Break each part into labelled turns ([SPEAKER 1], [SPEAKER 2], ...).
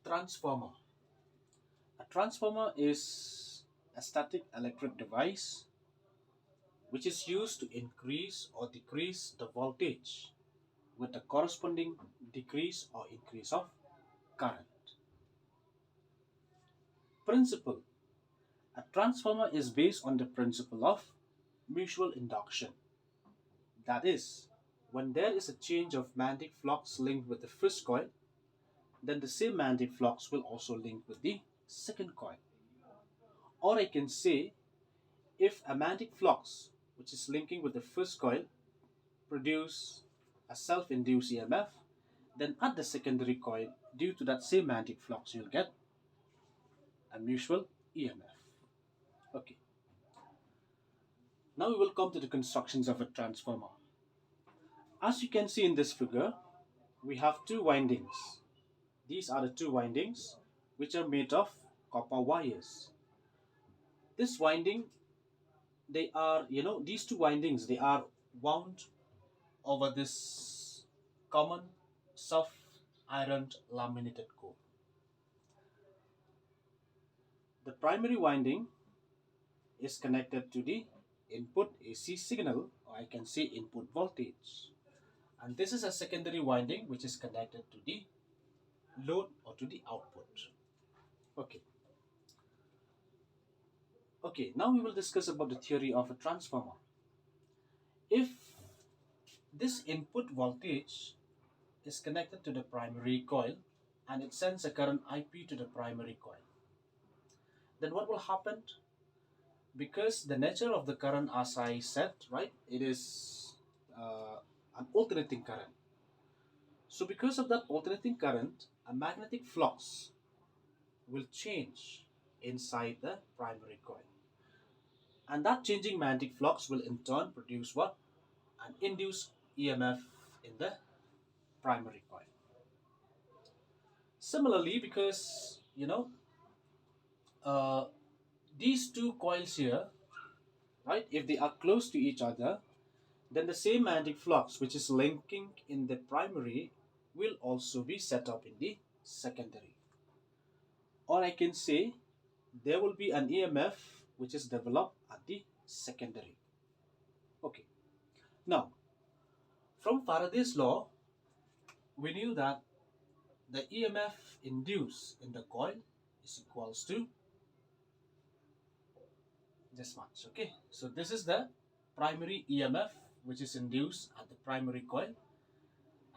[SPEAKER 1] Transformer. A transformer is a static electric device which is used to increase or decrease the voltage with the corresponding decrease or increase of current. Principle. A transformer is based on the principle of mutual induction. That is, when there is a change of magnetic flux linked with the first coil, then the same magnetic flux will also link with the second coil. Or I can say, if a magnetic flux which is linking with the first coil produce a self-induced EMF, then at the secondary coil, due to that same magnetic flux, you'll get a mutual EMF. Okay, now we will come to the constructions of a transformer. As you can see in this figure, we have two windings. These are the two windings which are made of copper wires. This winding, they are, these two windings, they are wound over this common soft ironed laminated core. The primary winding is connected to the input AC signal, or I can say input voltage. And this is a secondary winding which is connected to the load or to the output. Okay. Okay, now we will discuss about the theory of a transformer. If this input voltage is connected to the primary coil and it sends a current IP to the primary coil, then what will happen? Because the nature of the current, as I said, right, it is an alternating current. So because of that alternating current, a magnetic flux will change inside the primary coil. And that changing magnetic flux will in turn produce what? An induced EMF in the primary coil. Similarly, because uh, these two coils here, right, if they are close to each other, then the same magnetic flux which is linking in the primary will also be set up in the secondary. Or I can say there will be an EMF which is developed at the secondary. Okay. Now, from Faraday's law, we knew that the EMF induced in the coil is equals to this much. Okay, so this is the primary EMF which is induced at the primary coil,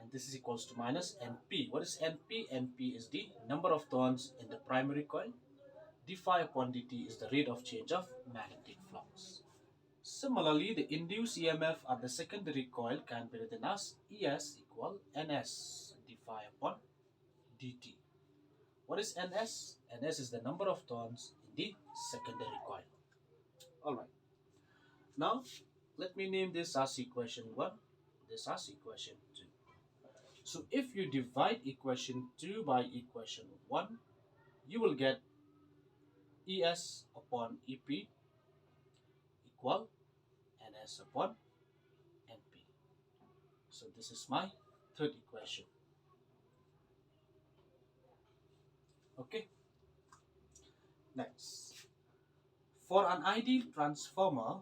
[SPEAKER 1] and this is equals to minus NP. What is NP? NP is the number of turns in the primary coil. d phi upon dt is the rate of change of magnetic flux. Similarly, the induced EMF at the secondary coil can be written as ES equal NS d phi upon dt. What is NS? NS is the number of turns in the secondary coil. Alright, now let me name this as equation 1, this as equation 2. So if you divide equation 2 by equation 1, you will get ES upon EP equal NS upon NP. So this is my third equation. Okay. Next, for an ideal transformer,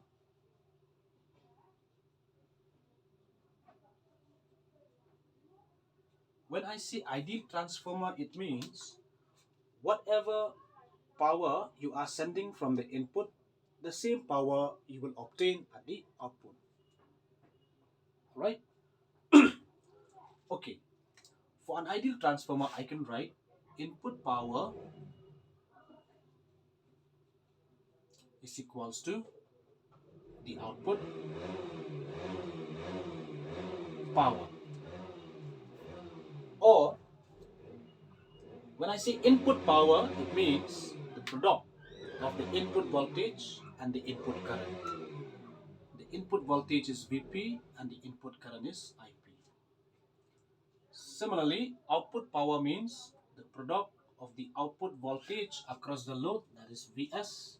[SPEAKER 1] when I say ideal transformer, it means whatever power you are sending from the input, the same power you will obtain at the output. Right? Okay. For an ideal transformer, I can write input power is equals to the output power. Or when I say input power, it means the product of the input voltage and the input current. The input voltage is Vp and the input current is Ip. Similarly, output power means the product of the output voltage across the load, that is Vs,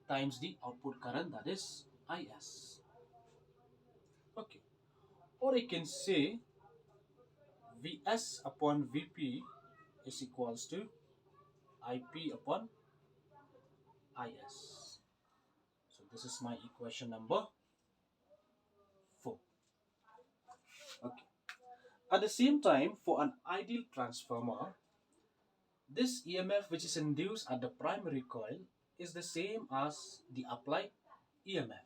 [SPEAKER 1] times the output current, that is Is. Okay. Or I can say Vs upon Vp is equals to IP upon IS. So this is my equation number 4. Okay. At the same time, for an ideal transformer, this EMF which is induced at the primary coil is the same as the applied EMF.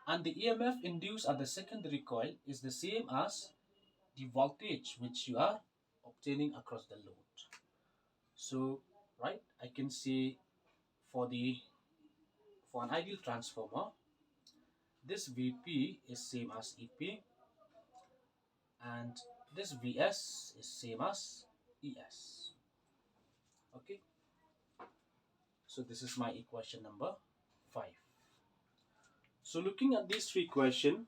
[SPEAKER 1] And the EMF induced at the secondary coil is the same as the voltage which you are obtaining across the load. So, right, I can say for an ideal transformer, this VP is same as EP, and this Vs is same as Es. Okay, so this is my equation number 5. So looking at these three equations,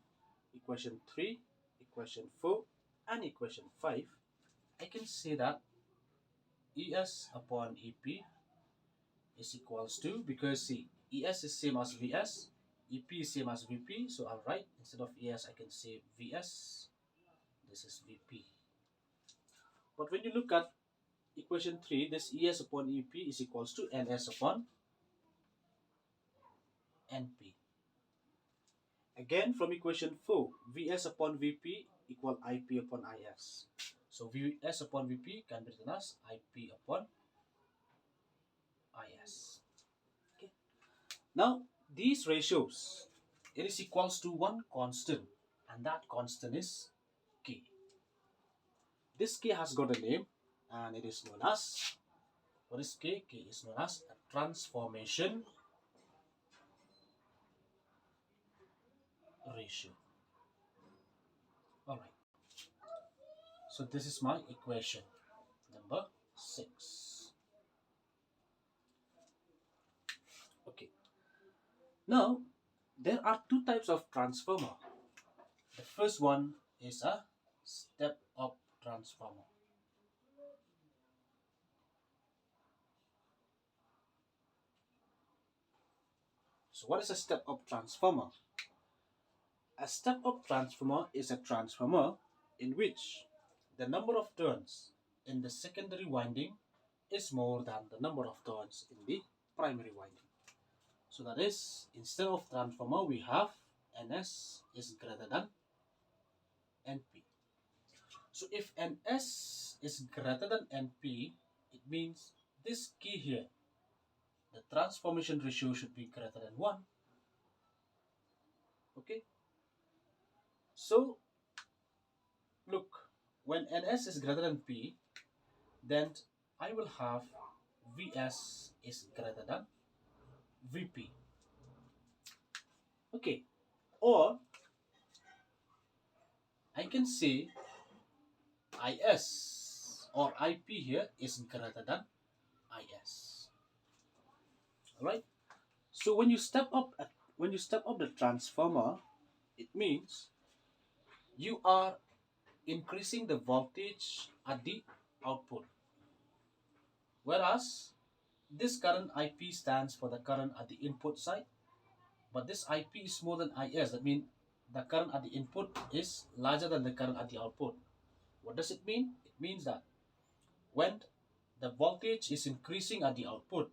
[SPEAKER 1] equation 3, equation 4, and equation 5, I can say that Es upon EP is equals to, because see, Es is same as Vs, EP is same as Vp, so I'll write, instead of Es, I can say Vs, this is Vp. But when you look at equation 3, this Es upon Ep is equals to Ns upon Np. Again, from equation 4, Vs upon Vp equal Ip upon Is. So Vs upon Vp can be written as Ip upon Is. Okay. Now, these ratios, it is equals to one constant, and that constant is K. This K has got a name, and it is known as, what is K? K is known as a transformation ratio. Alright, so this is my equation number 6. Okay, now there are two types of transformer. The first one is a step-up transformer. So what is a step-up transformer? A step-up transformer is a transformer in which the number of turns in the secondary winding is more than the number of turns in the primary winding. So that is, instead of transformer, we have Ns is greater than Np. So if Ns is greater than Np, it means this key here, the transformation ratio should be greater than 1. Okay. So look, when Ns is greater than P, then I will have Vs is greater than Vp. Okay. Or I can say Is or Ip here is greater than Is. Alright? So when you step up the transformer, it means you are increasing the voltage at the output. Whereas this current IP stands for the current at the input side, but this IP is more than Is. That means the current at the input is larger than the current at the output. What does it mean? It means that when the voltage is increasing at the output,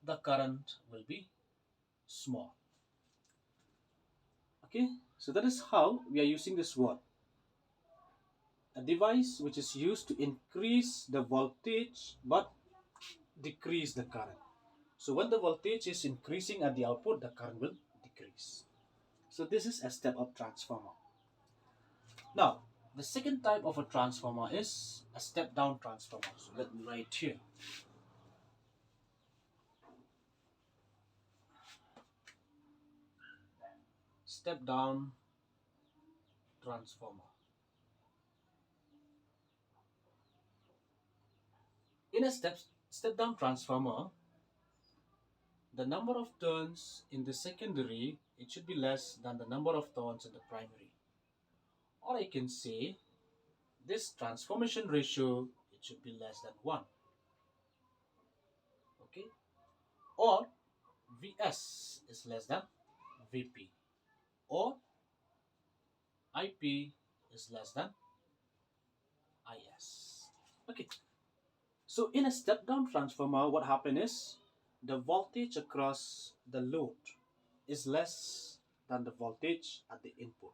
[SPEAKER 1] the current will be small. Okay, so that is how we are using this word. A device which is used to increase the voltage but decrease the current. So when the voltage is increasing at the output, the current will decrease. So this is a step-up transformer. Now, the second type of a transformer is a step-down transformer. So let me write here. Step-down transformer. In a step-down transformer, the number of turns in the secondary, it should be less than the number of turns in the primary. Or I can say, this transformation ratio, it should be less than 1. Okay? Or Vs is less than Vp. Or Ip is less than Is. Okay. So in a step-down transformer, what happens is the voltage across the load is less than the voltage at the input.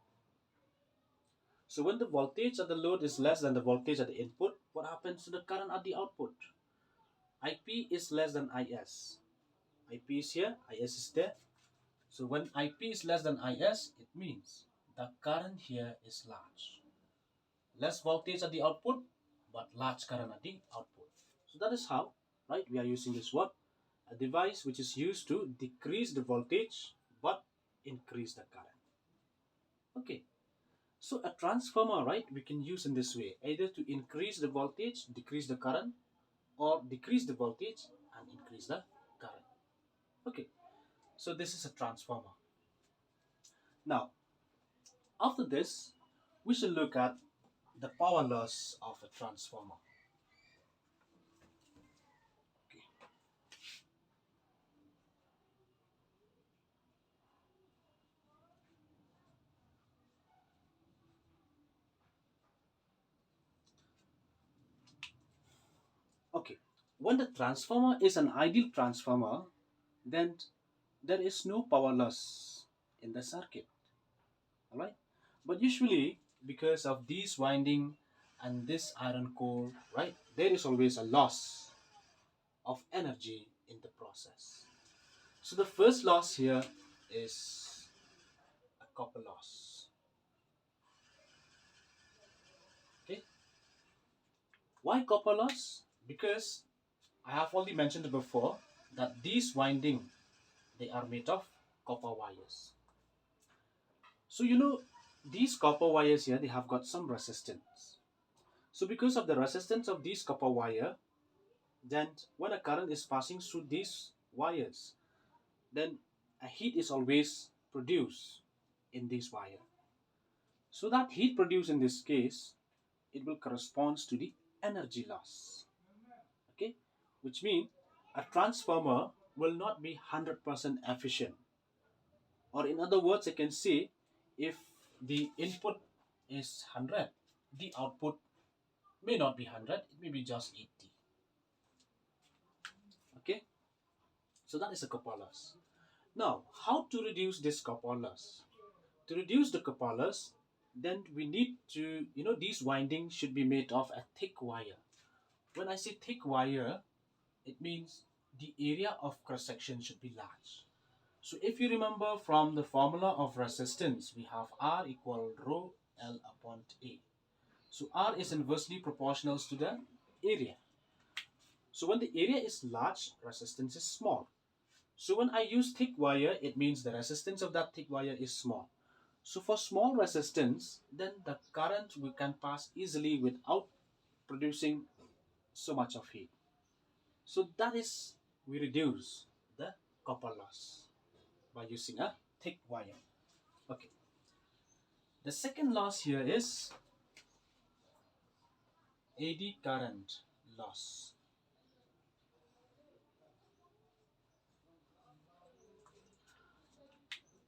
[SPEAKER 1] So when the voltage at the load is less than the voltage at the input, what happens to the current at the output? IP is less than IS. IP is here, IS is there. So when IP is less than IS, it means the current here is large. Less voltage at the output, but large current at the output. So that is how, right, we are using this word, a device which is used to decrease the voltage but increase the current. Okay, so a transformer, right, we can use in this way, either to increase the voltage, decrease the current, or decrease the voltage and increase the current. Okay, so this is a transformer. Now, after this, we should look at the power loss of a transformer. Okay. Okay, when the transformer is an ideal transformer, then there is no power loss in the circuit. All right, but usually because of this winding and this iron core, right, there is always a loss of energy in the process. So the first loss here is a copper loss. Okay, why copper loss? Because I have already mentioned before that these winding, they are made of copper wires. So these copper wires here, they have got some resistance. So because of the resistance of these copper wire, then when a current is passing through these wires, then a heat is always produced in this wire. So that heat produced in this case, it will correspond to the energy loss. Okay, which means a transformer will not be 100% efficient. Or in other words, I can say if the input is 100, the output may not be 100, it may be just 80. Okay, so that is a copper loss. Now, how to reduce this copper loss? To reduce the copper loss, then we need to, these windings should be made of a thick wire. When I say thick wire, it means the area of cross section should be large. So if you remember from the formula of resistance, we have R equal rho L upon A. So R is inversely proportional to the area. So when the area is large, resistance is small. So when I use thick wire, it means the resistance of that thick wire is small. So for small resistance, then the current we can pass easily without producing so much of heat. So that is, we reduce the copper loss by using a thick wire. Okay. The second loss here is eddy current loss.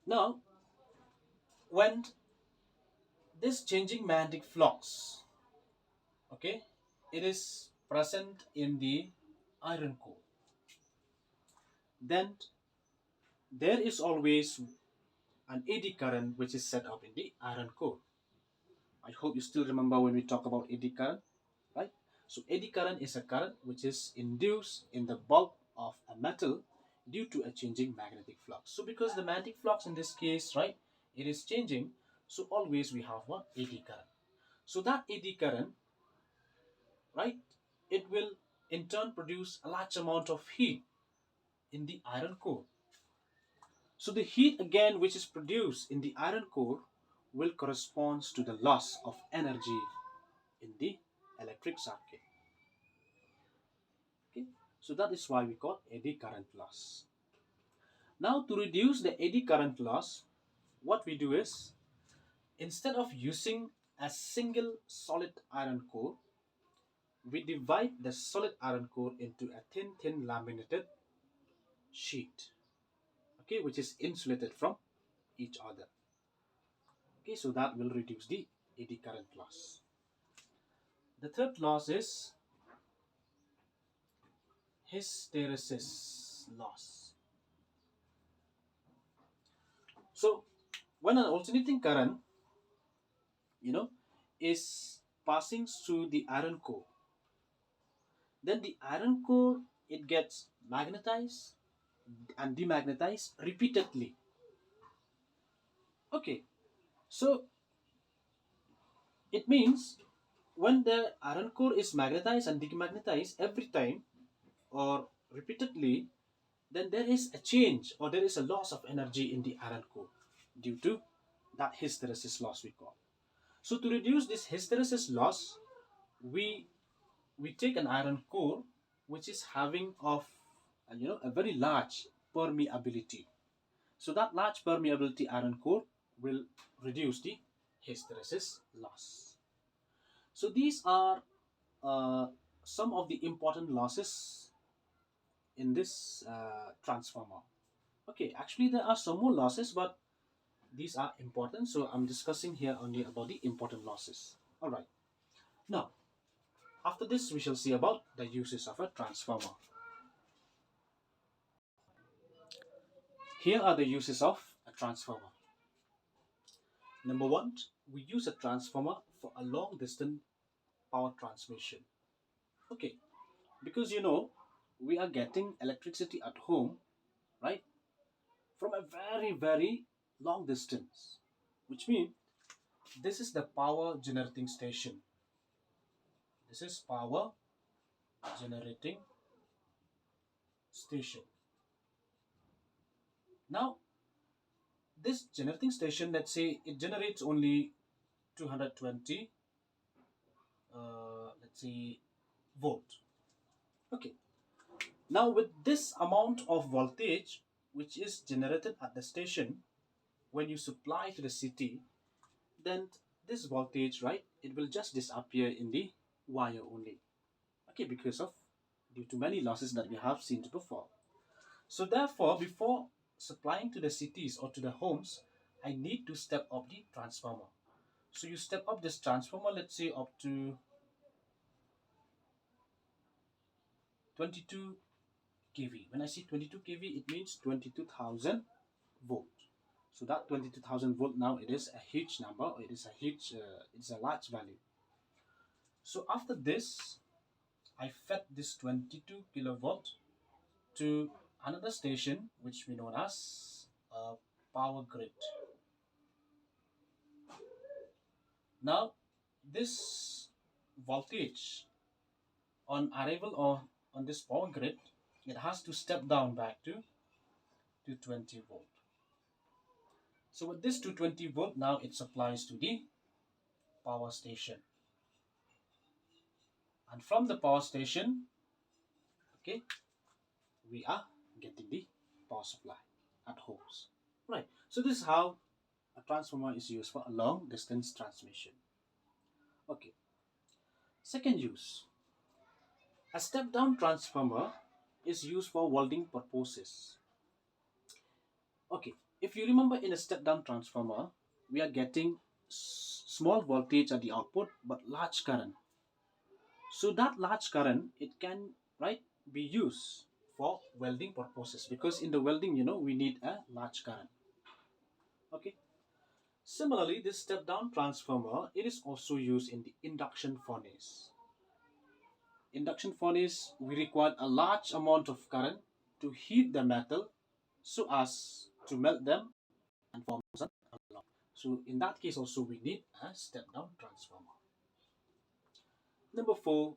[SPEAKER 1] Now, when this changing magnetic flux, okay, it is present in the iron core, then there is always an eddy current which is set up in the iron core. I hope you still remember when we talk about eddy current, right? So eddy current is a current which is induced in the bulk of a metal due to a changing magnetic flux. So because the magnetic flux in this case, right, it is changing, so always we have what? Eddy current. So that eddy current, right, it will in turn produce a large amount of heat in the iron core. So the heat again which is produced in the iron core will correspond to the loss of energy in the electric circuit. Okay, so that is why we call eddy current loss. Now to reduce the eddy current loss, what we do is, instead of using a single solid iron core, we divide the solid iron core into a thin laminated sheet, okay, which is insulated from each other. Okay, so that will reduce the eddy current loss. The third loss is hysteresis loss. So when an alternating current, is passing through the iron core, then the iron core, it gets magnetized and demagnetized repeatedly. Okay, so it means when the iron core is magnetized and demagnetized every time or repeatedly, then there is a change or there is a loss of energy in the iron core due to that hysteresis loss we call. So to reduce this hysteresis loss, we take an iron core which is having of a very large permeability. So that large permeability iron core will reduce the hysteresis loss. So these are uh, some of the important losses in this transformer. Okay, actually there are some more losses, but these are important, so I'm discussing here only about the important losses. All right. Now, after this, we shall see about the uses of a transformer. Here are the uses of a transformer. Number one, we use a transformer for a long distance power transmission. Okay, because we are getting electricity at home, right, from a very, very long distance, which means this is the power generating station. This is power generating station. Now, this generating station, let's say it generates only 220, let's say, volt. Okay. Now, with this amount of voltage which is generated at the station, when you supply to the city, then this voltage, right, it will just disappear in the wire only. Okay, because of due to many losses that we have seen before. So therefore, before supplying to the cities or to the homes, I need to step up the transformer. So you step up this transformer, let's say up to 22 kV. When I say 22 kV, it means 22,000 volt. So that 22,000 volt now, it is a huge number. It is a huge, it's a large value. So after this, I fed this 22 kilovolt to another station which we know as a power grid. Now this voltage on arrival on this power grid, it has to step down back to 220 volt. So with this 220 volt, now it supplies to the power station, and from the power station, okay, we are getting the power supply at homes, right? So this is how a transformer is used for a long distance transmission. Okay, second use, a step down transformer is used for welding purposes. Okay, if you remember, in a step down transformer, we are getting small voltage at the output but large current. So that large current, it can, right, be used for welding purposes, because in the welding, we need a large current. Okay. Similarly, this step down transformer, it is also used in the induction furnace. Induction furnace, we require a large amount of current to heat the metal so as to melt them and form an alloy. So in that case also, we need a step down transformer. Number 4,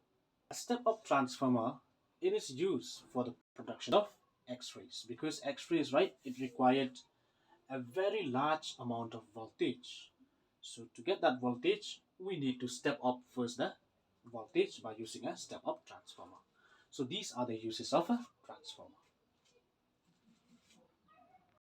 [SPEAKER 1] a step up transformer, it is used for the production of X-rays, because X-rays, right, it required a very large amount of voltage. So to get that voltage, we need to step up first the voltage by using a step up transformer. So these are the uses of a transformer.